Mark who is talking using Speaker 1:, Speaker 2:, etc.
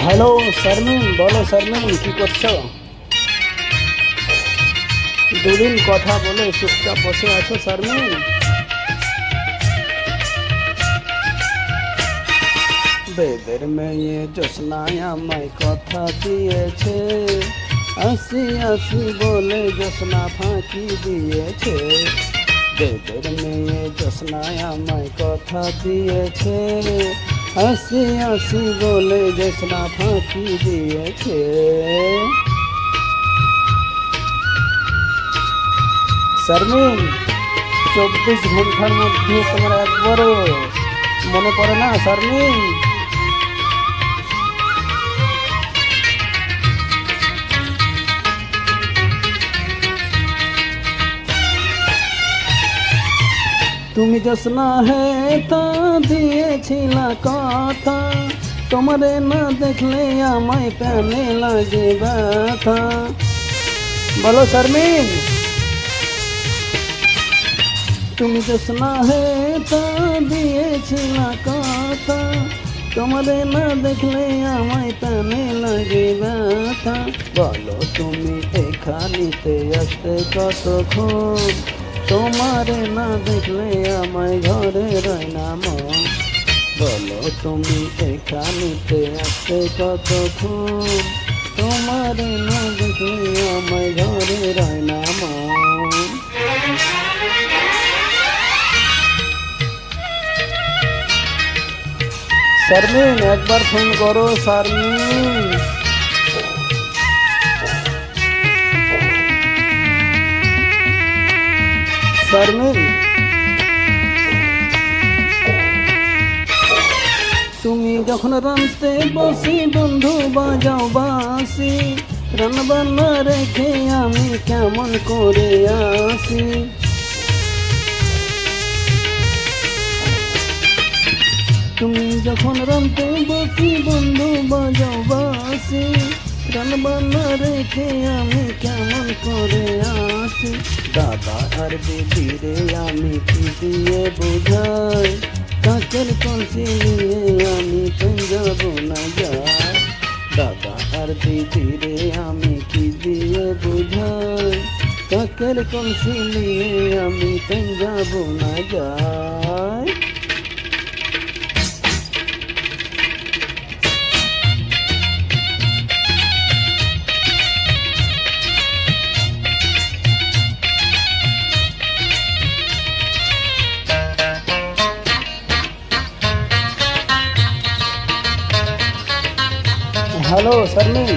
Speaker 1: Hello Sharmin, বলো শারমিন, কি করছো? দুদিন কথা বলে চুপচাপ বসে আছো শারমিন। বেদের মেয়ে জোসনায় আমায় কথা দিয়েছে, আসি আসি বলে জোসনা ফাঁকি দিয়েছে। বেদের মেয়ে জোসনায় আমায় কথা দিয়েছে, আসি আসি বলে জোসনা ফাঁকি দিয়েছে। শারমিন, 24 ঘন্টার মধ্যে তোমার একবারও মনে পড়ে না শারমিন? তুমি জোসনা হে তা দিয়েছিলা কথা, তোমারে না দেখলে আমায় প্রাণে লাগে ব্যথা। বলো শারমিন, তুমি জোসনা হে তা দিয়েছিলা কথা, তোমারে না দেখলে আমায় প্রাণে লাগে ব্যথা। বলো তুমি এখানিতে আসতে কতক্ষণ, তোমারে না দেখলে আমায় ঘরে রয় না মন। বলো তুমি এখানিতে আসতে কতক্ষণ, তোমারে না দেখলে আমায় ঘরে রয় না মন। শারমিন, একবার ফোন করো শারমিন। শারমিন, তুমি যখন রানতে বসি বন্ধু বাজাও বাসি, রান্নাবান্না রেখে আমি কেমন করে আসি। তুমি যখন রানতে বসি বন্ধু বাজাও বাসি, রান্নাবান্না রেখে আমি কেমন করে আসি। দাদা আর দিদিরে আমি কি দিয়ে বোঝাই, কাকের কলসি নিয়ে আমি যাব না যাই। দাদা আর দিদিরে আমি কি দিয়ে বোঝাই, কাকের কলসি নিয়ে আমি যাব না যাই। হ্যালো শারমিন।